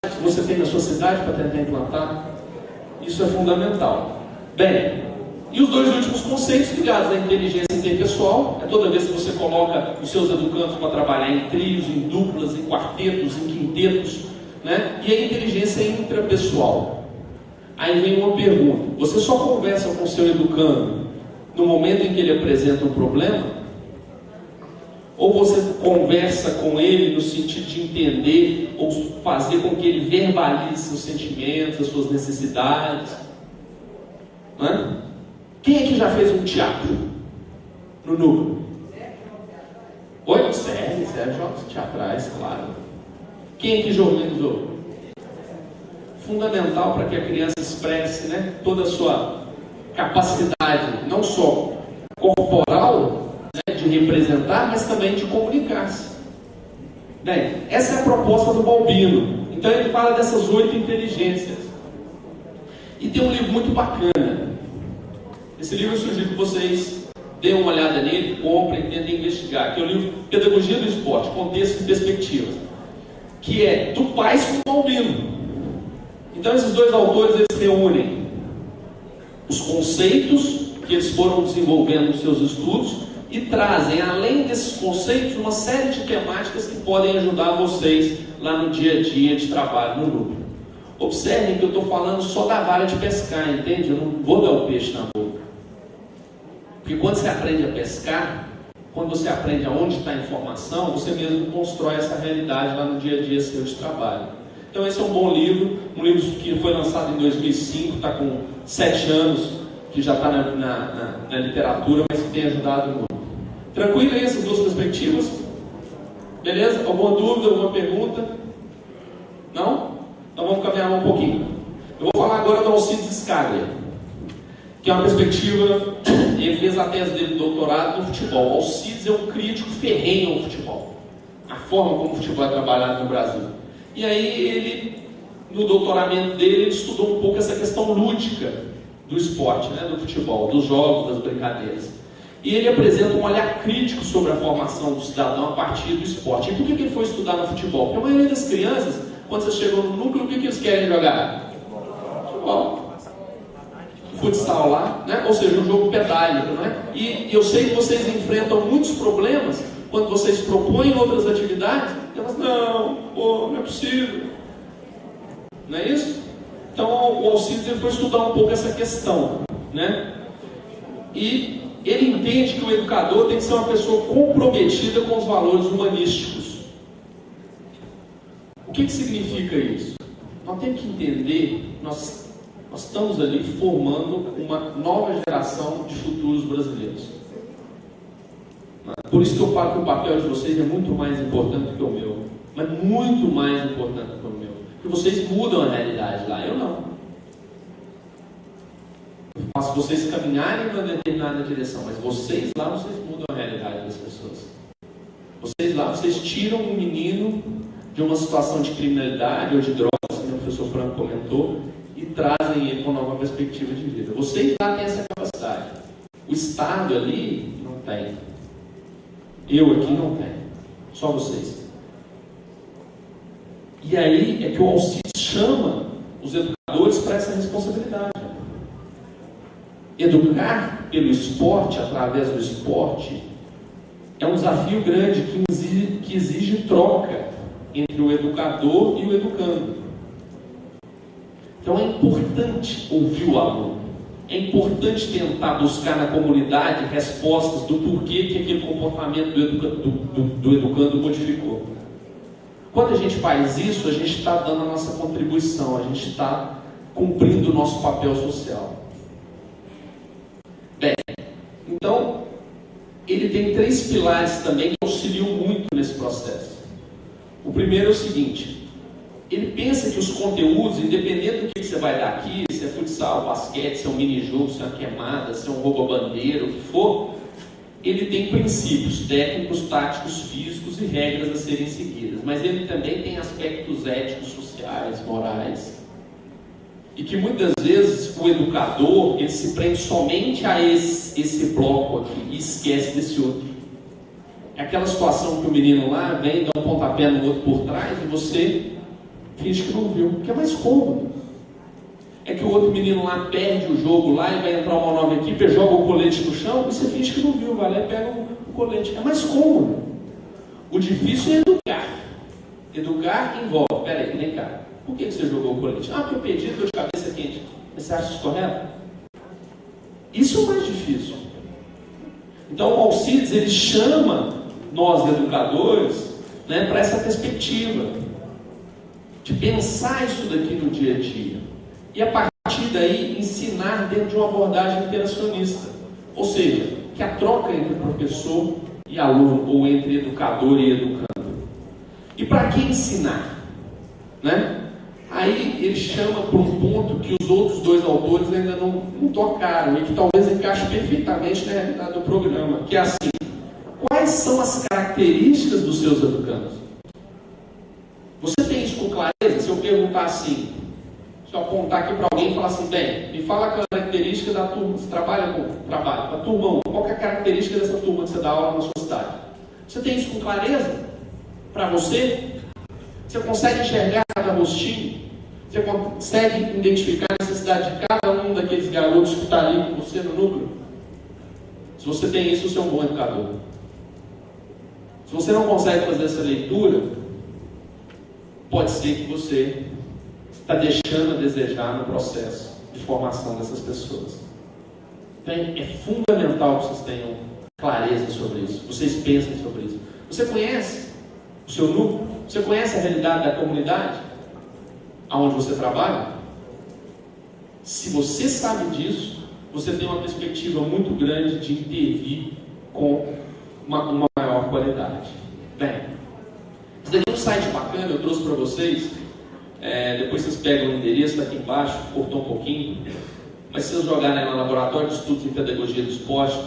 que você tem na sua cidade para tentar implantar. Isso é fundamental. Bem, e os dois últimos conceitos ligados à inteligência interpessoal, é toda vez que você coloca os seus educandos para trabalhar em trios, em duplas, em quartetos, em quintetos, né? E a inteligência intrapessoal. Aí vem uma pergunta: você só conversa com o seu educando no momento em que ele apresenta um problema? Ou você conversa com ele no sentido de entender ou fazer com que ele verbalize seus sentimentos, as suas necessidades? Não é? Quem é que já fez um teatro no núcleo? Oi? Sérgio jogos teatrais, claro. Quem é que já organizou? Fundamental para que a criança expresse, né, toda a sua capacidade, não só corporal, de representar, mas também de comunicar-se. Bem, essa é a proposta do Balbino. Então ele fala dessas 8 inteligências. E tem um livro muito bacana. Esse livro eu sugiro que vocês deem uma olhada nele, comprem, tentem investigar. Que é o livro Pedagogia do Esporte, Contexto e Perspectiva, que é do Paes com o Balbino. Então esses dois autores, eles reúnem os conceitos que eles foram desenvolvendo nos seus estudos e trazem, além desses conceitos, uma série de temáticas que podem ajudar vocês lá no dia a dia de trabalho no núcleo. Observem que eu estou falando só da vara de pescar, entende? Eu não vou dar o peixe na boca. Porque quando você aprende a pescar, quando você aprende aonde está a informação, você mesmo constrói essa realidade lá no dia a dia seu de trabalho. Então esse é um bom livro, um livro que foi lançado em 2005, está com 7 anos, que já está na literatura, mas que tem ajudado muito. Tranquilo aí essas duas perspectivas? Beleza? Alguma dúvida, alguma pergunta? Não? Então vamos caminhar um pouquinho. Eu vou falar agora do Alcides Scaglia, que é uma perspectiva. Ele fez a tese dele de doutorado no futebol. O Alcides é um crítico ferrenho ao futebol, a forma como o futebol é trabalhado no Brasil. E aí ele, no doutoramento dele, ele estudou um pouco essa questão lúdica do esporte, né, do futebol, dos jogos, das brincadeiras. E ele apresenta um olhar crítico sobre a formação do cidadão a partir do esporte. E por que ele foi estudar no futebol? Porque a maioria das crianças, quando você chegou no núcleo, o que eles querem jogar? Futebol. Futsal lá, né? Ou seja, um jogo pedálico, né? E eu sei que vocês enfrentam muitos problemas quando vocês propõem outras atividades. E elas, não é possível. Não é isso? Então o Alcides foi estudar um pouco essa questão, né? E ele entende que o educador tem que ser uma pessoa comprometida com os valores humanísticos. O que significa isso? Nós temos que entender, nós estamos ali formando uma nova geração de futuros brasileiros. Por isso que eu falo que o papel de vocês é muito mais importante do que o meu. Mas muito mais importante do que o meu. Porque vocês mudam a realidade lá, eu não. Eu faço vocês caminharem em uma determinada direção, mas vocês lá, vocês mudam a realidade das pessoas. Vocês lá, vocês tiram um menino de uma situação de criminalidade ou de drogas, como o professor Franco comentou, e trazem ele com uma nova perspectiva de vida. Vocês lá têm essa capacidade. O Estado ali não tem. Eu aqui não tenho. Só vocês. E aí é que o Alcides chama os educadores para essa responsabilidade. Educar pelo esporte, através do esporte, é um desafio grande que exige troca entre o educador e o educando. Então é importante ouvir o aluno, é importante tentar buscar na comunidade respostas do porquê que aquele comportamento do educando modificou. Quando a gente faz isso, a gente está dando a nossa contribuição, a gente está cumprindo o nosso papel social. Bem, então, ele tem 3 pilares também que auxiliam muito nesse processo. O primeiro é o seguinte: ele pensa que os conteúdos, independente do que você vai dar aqui, se é futsal, basquete, se é um mini-jogo, se é uma queimada, se é um rouba-bandeira, o que for, ele tem princípios técnicos, táticos, físicos e regras a serem seguidas. Mas ele também tem aspectos éticos, sociais, morais. E que muitas vezes o educador, ele se prende somente a esse bloco aqui e esquece desse outro. É aquela situação que o menino lá vem, dá um pontapé no outro por trás e você finge que não viu, porque é mais cômodo. É que o outro menino lá perde o jogo lá e vai entrar uma nova equipe, joga o colete no chão e você finge que não viu, vai lá e pega o colete. É mais cômodo. O difícil é educar. Educar envolve, peraí, vem cá. Por que você jogou o colete? Ah, porque eu perdi, dor de cabeça quente. Mas você acha isso correto? Isso é o mais difícil. Então o Alcides, ele chama nós educadores, né, para essa perspectiva de pensar isso daqui no dia a dia e a partir daí ensinar dentro de uma abordagem interacionista, ou seja, que a troca entre professor e aluno, ou entre educador e educando. E para que ensinar? Né? Aí ele chama para um ponto que os outros dois autores ainda não tocaram e que talvez encaixe perfeitamente na realidade do programa, que é assim: quais são as características dos seus educandos? Você tem isso com clareza? Se eu perguntar assim, se eu apontar aqui para alguém e falar assim, bem, me fala a característica da turma, você trabalha com a turma 1, qual é a característica dessa turma que você dá aula na sua cidade? Você tem isso com clareza? Para você? Você consegue enxergar cada rostinho? Você consegue identificar a necessidade de cada um daqueles garotos que está ali com você no núcleo? Se você tem isso, você é um bom educador. Se você não consegue fazer essa leitura, pode ser que você está deixando a desejar no processo de formação dessas pessoas. Então, é fundamental que vocês tenham clareza sobre isso. Vocês pensem sobre isso. Você conhece o seu núcleo? Você conhece a realidade da comunidade aonde você trabalha? Se você sabe disso, você tem uma perspectiva muito grande de intervir com uma maior qualidade. Bem, isso daqui é um site bacana, eu trouxe para vocês. Depois vocês pegam o endereço, está aqui embaixo, cortou um pouquinho. Mas se vocês jogarem lá no Laboratório de Estudos em Pedagogia do Esporte,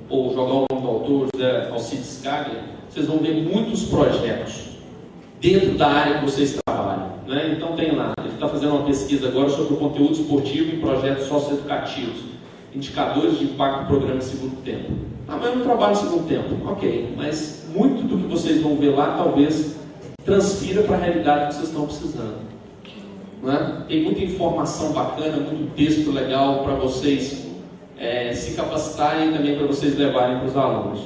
ou jogar o nome do autor, Alcides Scaglia, vocês vão ver muitos projetos dentro da área que vocês trabalham. Né? Então tem lá, ele está fazendo uma pesquisa agora sobre o conteúdo esportivo em projetos socioeducativos, indicadores de impacto do programa em segundo tempo. Ah, mas eu não trabalho em segundo tempo. Ok, mas muito do que vocês vão ver lá talvez transfira para a realidade que vocês estão precisando. Né? Tem muita informação bacana, muito texto legal para vocês se capacitarem e também para vocês levarem para os alunos.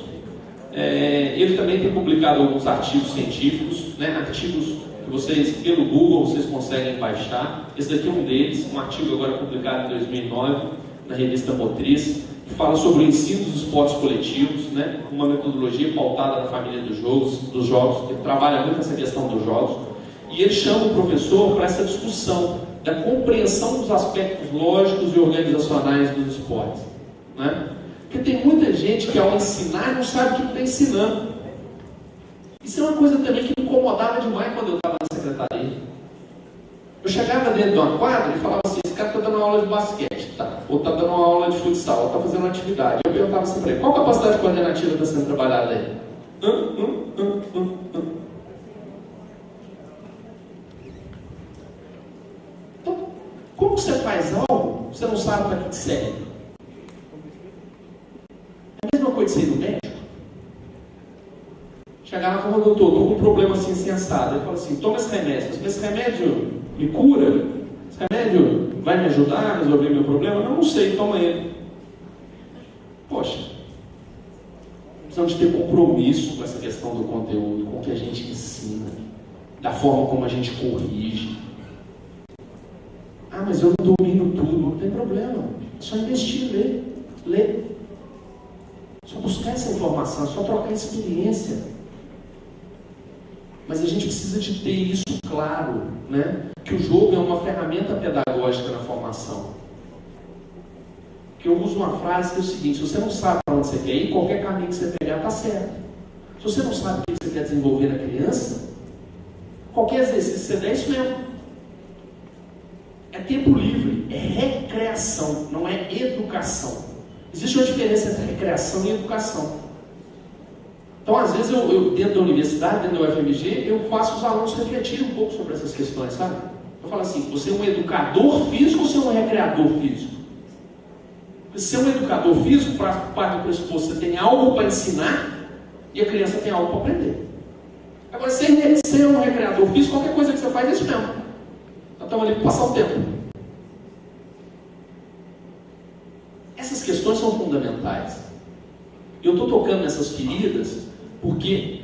Ele também tem publicado alguns artigos científicos, né? Artigos que vocês, pelo Google, vocês conseguem baixar. Esse daqui é um deles, um artigo agora publicado em 2009 na revista Motriz, que fala sobre o ensino dos esportes coletivos, né? Uma metodologia pautada na família dos jogos, que trabalha muito essa questão dos jogos. E ele chama o professor para essa discussão da compreensão dos aspectos lógicos e organizacionais dos esportes. Né? Porque tem muita gente que ao ensinar não sabe o que está ensinando. Isso é uma coisa também que me incomodava demais quando eu estava na secretaria. Eu chegava dentro de uma quadra e falava assim, esse cara está dando uma aula de basquete, tá? Ou está dando uma aula de futsal, ou está fazendo uma atividade. Eu perguntava assim para ele, qual capacidade coordenativa está sendo trabalhada aí? Então, como você faz algo, você não sabe para que serve? É a mesma coisa de ser do médico. Chegava e falava, doutor, estou com um problema assim, assado. Ele fala assim, toma esse remédio. Esse remédio me cura? Esse remédio vai me ajudar a resolver meu problema? Não sei, toma ele. Poxa, precisamos de ter compromisso com essa questão do conteúdo, com o que a gente ensina, da forma como a gente corrige. Ah, mas eu não domino tudo. Não tem problema. É só investir, ler. Só buscar essa informação, só trocar experiência. Mas a gente precisa de ter isso claro, né? Que o jogo é uma ferramenta pedagógica na formação. Que eu uso uma frase que é o seguinte, se você não sabe para onde você quer ir, qualquer caminho que você pegar está certo. Se você não sabe o que você quer desenvolver na criança, qualquer exercício que você der, é isso mesmo. É tempo livre, é recreação, não é educação. Existe uma diferença entre recreação e educação. Então, às vezes, eu dentro da universidade, dentro da UFMG, eu faço os alunos refletirem um pouco sobre essas questões, sabe? Eu falo assim, você é um educador físico ou você é um recreador físico? Se você é um educador físico, parte do pressuposto, você tem algo para ensinar e a criança tem algo para aprender. Agora, se você é um recreador físico, qualquer coisa que você faz é isso mesmo. estão ali para passar o tempo. Essas questões são fundamentais. Eu estou tocando nessas feridas porque,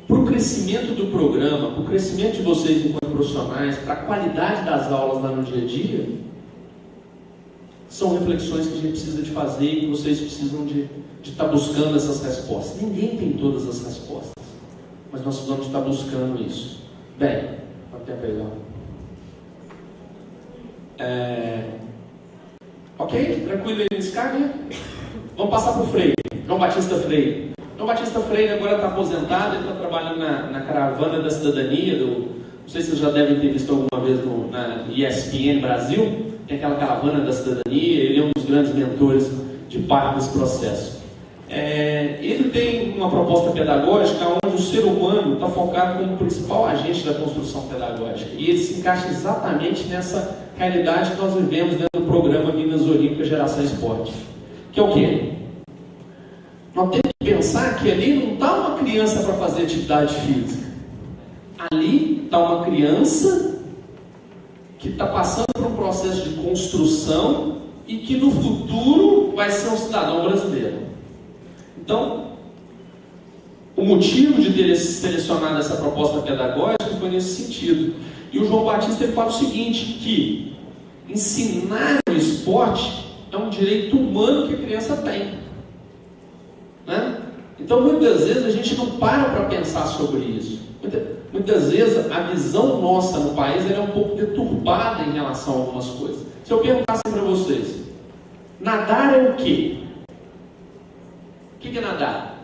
para o crescimento do programa, para o crescimento de vocês enquanto profissionais, para a qualidade das aulas lá no dia a dia, são reflexões que a gente precisa de fazer e que vocês precisam de estar buscando essas respostas. Ninguém tem todas as respostas, mas nós precisamos estar buscando isso. Bem, até pegar. Ok? Tranquilo aí nesse caminho? Vamos passar para o Freire, João Batista Freire. João Batista Freire agora está aposentado, ele está trabalhando na Caravana da Cidadania, não sei se vocês já devem ter visto alguma vez na ESPN Brasil, tem aquela Caravana da Cidadania, ele é um dos grandes mentores de parte desse processo. Ele tem uma proposta pedagógica onde o ser humano está focado como principal agente da construção pedagógica, e ele se encaixa exatamente nessa realidade que nós vivemos dentro do programa Minas Olímpicas Geração Esporte, que é o quê? Nós temos que pensar que ali não está uma criança para fazer atividade física, ali está uma criança que está passando por um processo de construção e que no futuro vai ser um cidadão brasileiro. Então, o motivo de ter selecionado essa proposta pedagógica foi nesse sentido. E o João Batista ele fala o seguinte, que ensinar o esporte é um direito humano que a criança tem. Né? Então, muitas vezes a gente não para pensar sobre isso. Muitas vezes a visão nossa no país é um pouco deturbada em relação a algumas coisas. Se eu perguntasse para vocês, nadar é o quê? O que é nadar?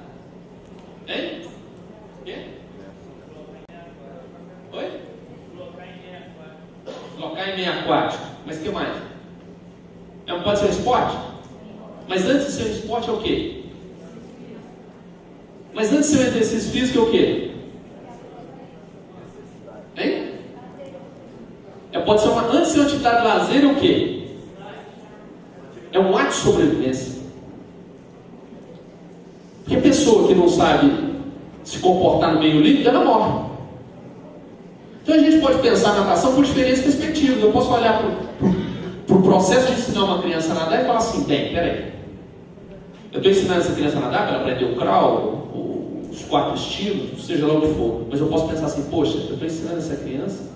Hein? O quê? Oi? Deslocar em meio aquático. Mas o que mais? Não pode ser um esporte? Mas antes de ser um esporte é o quê? Mas antes de ser um exercício físico é o quê? Hein? Pode ser antes de ser uma atividade de lazer é o quê? É um ato de sobrevivência. Porque a pessoa que não sabe se comportar no meio líquido, ela morre. Então a gente pode pensar na natação por diferentes perspectivas. Eu posso olhar para o processo de ensinar uma criança a nadar e falar assim, bem, peraí, eu estou ensinando essa criança a nadar para ela aprender o crawl, os 4 estilos, seja lá o que for. Mas eu posso pensar assim, poxa, eu estou ensinando essa criança,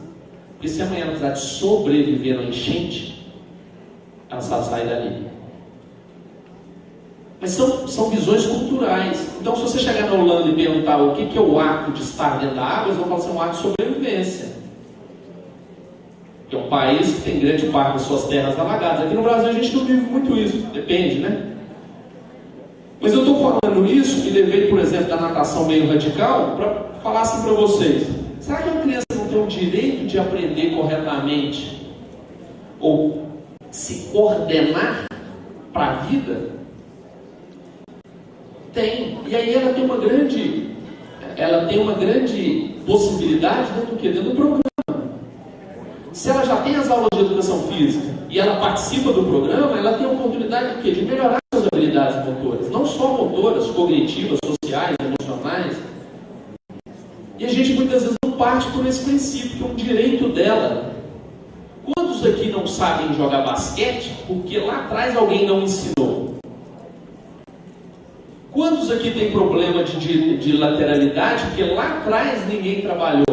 porque se amanhã ela precisar de sobreviver na enchente, ela sabe sair dali. Mas são visões culturais. Então, se você chegar na Holanda e perguntar o que é o ato de estar dentro da água, eles vão falar assim, é um ato de sobrevivência. Que é um país que tem grande parte das suas terras alagadas. Aqui no Brasil a gente não vive muito isso, depende, né? Mas eu estou falando isso e levei, por exemplo, da natação meio radical para falar assim para vocês. Será que uma criança não tem o direito de aprender corretamente ou se coordenar para a vida? Tem. E aí ela tem uma grande possibilidade dentro do quê? Dentro do programa. Se ela já tem as aulas de educação física e ela participa do programa, ela tem a oportunidade de quê? De melhorar suas habilidades motoras. Não só motoras, cognitivas, sociais, emocionais. E a gente muitas vezes não parte por esse princípio, que é um direito dela. Quantos aqui não sabem jogar basquete porque lá atrás alguém não ensinou? Quantos aqui tem problema de lateralidade porque lá atrás ninguém trabalhou?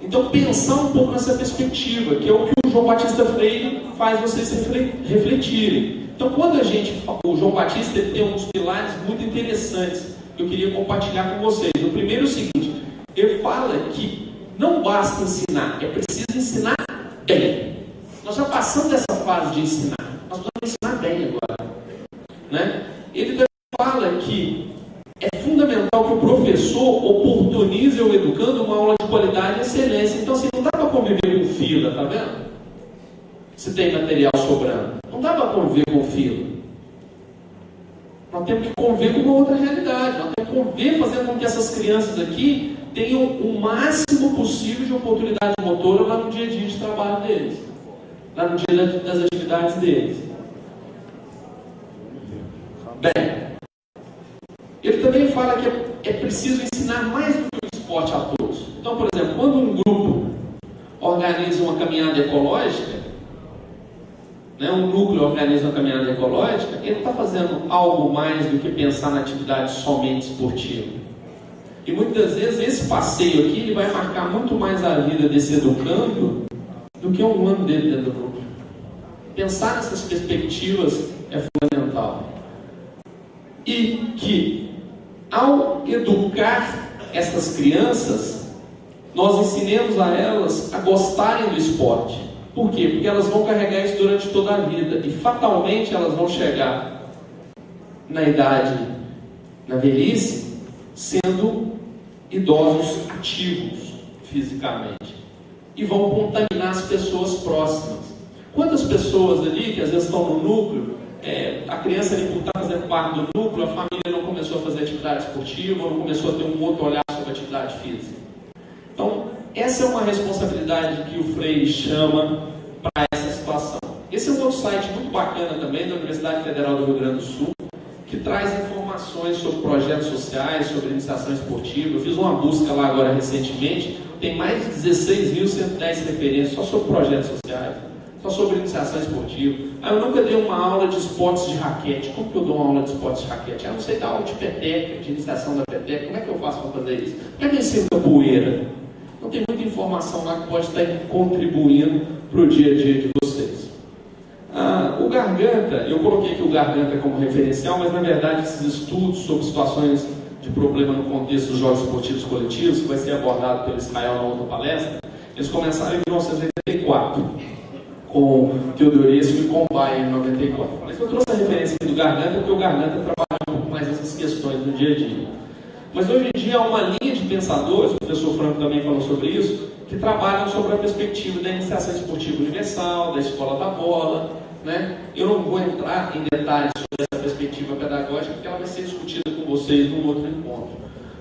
Então pensar um pouco nessa perspectiva, que é o que o João Batista Freire faz vocês refletirem. Então quando o João Batista tem uns pilares muito interessantes que eu queria compartilhar com vocês. O primeiro é o seguinte, ele fala que não basta ensinar, é preciso ensinar bem. Nós já passamos dessa fase de ensinar. Nós precisamos ensinar bem agora. Né? Ele também fala que é fundamental que o professor oportunize ao educando uma aula de qualidade e excelência. Então, assim, não dá para conviver com fila, tá vendo? Se tem material sobrando. Não dá para conviver com fila. Nós temos que conviver com uma outra realidade. Nós temos que conviver fazendo com que essas crianças aqui tenham o máximo possível de oportunidade motora lá no dia a dia de trabalho deles. Lá no dia das atividades deles. Bem, ele também fala que é preciso ensinar mais do que o esporte a todos. Então, por exemplo, quando um grupo organiza uma caminhada ecológica, né, um núcleo organiza uma caminhada ecológica, ele está fazendo algo mais do que pensar na atividade somente esportiva. E muitas vezes esse passeio aqui ele vai marcar muito mais a vida desse educando do que um ano dele dentro do grupo. Pensar nessas perspectivas é fundamental. E que, ao educar essas crianças, nós ensinemos a elas a gostarem do esporte. Por quê? Porque elas vão carregar isso durante toda a vida. E fatalmente elas vão chegar na idade, na velhice, sendo idosos ativos fisicamente. E vão contaminar as pessoas próximas. Quantas pessoas ali, que às vezes estão no núcleo, a criança ali por estar fazendo parte do núcleo, a família não começou a fazer atividade esportiva, ou não começou a ter um outro olhar sobre a atividade física. Então, essa é uma responsabilidade que o Freire chama para essa situação. Esse é um outro site muito bacana também, da Universidade Federal do Rio Grande do Sul, que traz informações sobre projetos sociais, sobre iniciação esportiva. Eu fiz uma busca lá agora recentemente, tem mais de 16.110 referências só sobre projetos sociais, só sobre iniciação esportiva. Eu nunca dei uma aula de esportes de raquete. Como que eu dou uma aula de esportes de raquete? Eu não sei dar aula de peteca, de iniciação da peteca. Como é que eu faço para fazer isso? Como é que eu ensino capoeira? Então tem muita informação lá que pode estar contribuindo para o dia a dia de vocês. O Garganta, eu coloquei aqui o Garganta como referencial, mas na verdade esses estudos sobre situações de problema no contexto dos jogos esportivos coletivos, que vai ser abordado pelo Israel na outra palestra, eles começaram em 1984, com Teodorescu e com Bayer em 94. Mas eu trouxe a referência do Garganta, porque o Garganta trabalha um pouco mais essas questões no dia a dia. Mas hoje em dia há uma linha de pensadores, o professor Franco também falou sobre isso, que trabalham sobre a perspectiva da iniciação esportiva universal, da escola da bola, né? Eu não vou entrar em detalhes sobre essa perspectiva pedagógica, porque ela vai ser discutida com vocês num outro encontro.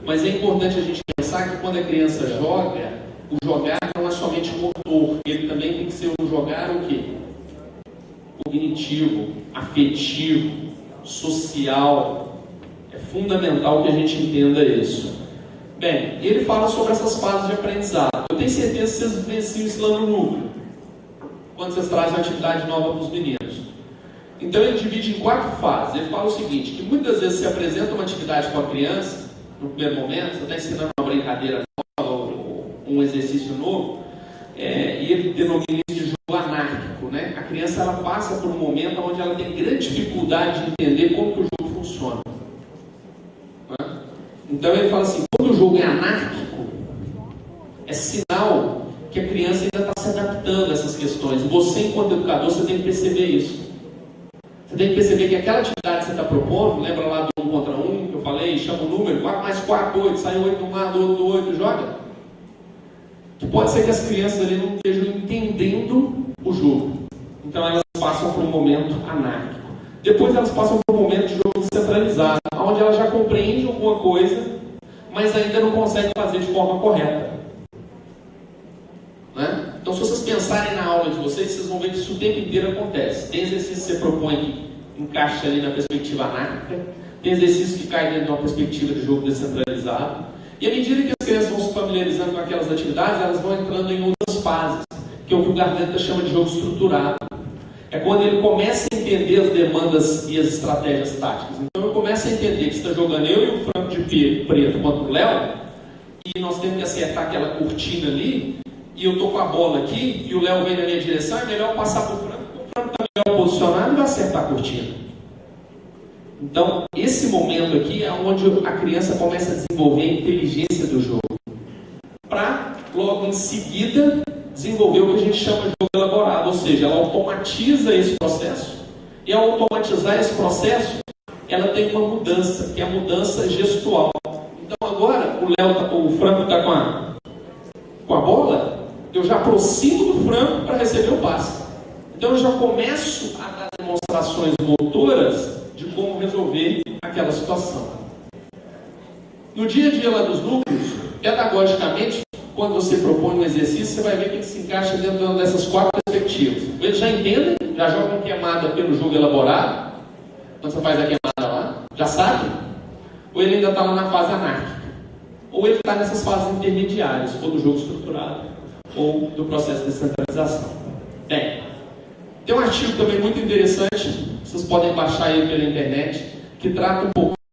Mas é importante a gente pensar que quando a criança joga, o jogar não é somente motor, ele também tem que ser um jogar o quê? Cognitivo, afetivo, social. É fundamental que a gente entenda isso. Bem, ele fala sobre essas fases de aprendizado. Eu tenho certeza que vocês vivenciam isso lá no núcleo, quando vocês trazem uma atividade nova para os meninos. Então ele divide em 4 fases. Ele fala o seguinte, que muitas vezes se apresenta uma atividade com a criança, no primeiro momento, você está ensinando uma brincadeira nova, ou um exercício novo, e ele denomina isso de jogo anárquico, né? A criança ela passa por um momento onde ela tem grande dificuldade de entender como que o jogo funciona. Então ele fala assim, quando o jogo é anárquico, é sinal que a criança ainda está se adaptando a essas questões. Você, enquanto educador, você tem que perceber isso. Você tem que perceber que aquela atividade que você está propondo, lembra lá do 1 contra 1, que eu falei, chama o número, 4 mais 4, 8, sai 8 de um lado, outro do 8, joga. Que pode ser que as crianças ali não estejam entendendo o jogo. Então elas passam por um momento anárquico. Depois elas passam por um momento de jogo descentralizado, onde elas já compreendem alguma coisa, mas ainda não conseguem fazer de forma correta. Né? Então, se vocês pensarem na aula de vocês vão ver que isso o tempo inteiro acontece. Tem exercício que você propõe que encaixa ali na perspectiva anárquica, tem exercício que cai dentro de uma perspectiva de jogo descentralizado, e à medida que as crianças vão se familiarizando com aquelas atividades, elas vão entrando em outras fases, que é o que o Garganta chama de jogo estruturado. É quando ele começa a entender as demandas e as estratégias táticas. Então eu começo a entender que está jogando eu e o Franco de preto contra o Léo, e nós temos que acertar aquela cortina ali, e eu estou com a bola aqui, e o Léo vem na minha direção, é melhor passar para o Franco, porque o Franco está melhor posicionado e vai acertar a cortina. Então, esse momento aqui é onde a criança começa a desenvolver a inteligência do jogo, para logo em seguida desenvolver o que a gente chama de jogo elaborado, ou seja, ela automatiza esse processo, e ao automatizar esse processo, ela tem uma mudança, que é a mudança gestual. Então agora, o Franco está com a bola, eu já aproximo do Franco para receber o passe. Então eu já começo a dar demonstrações motoras de como resolver aquela situação. No dia a dia lá dos núcleos, pedagogicamente, quando você propõe um exercício, você vai ver que ele se encaixa dentro dessas 4 perspectivas. Eles já entendem, já jogam queimada pelo jogo elaborado, quando você faz a queimada lá, já sabe? Ou ele ainda está lá na fase anárquica? ou ele está nessas fases intermediárias, ou do jogo estruturado, ou do processo de descentralização. Bem, tem um artigo também muito interessante, vocês podem baixar ele pela internet, que trata um pouco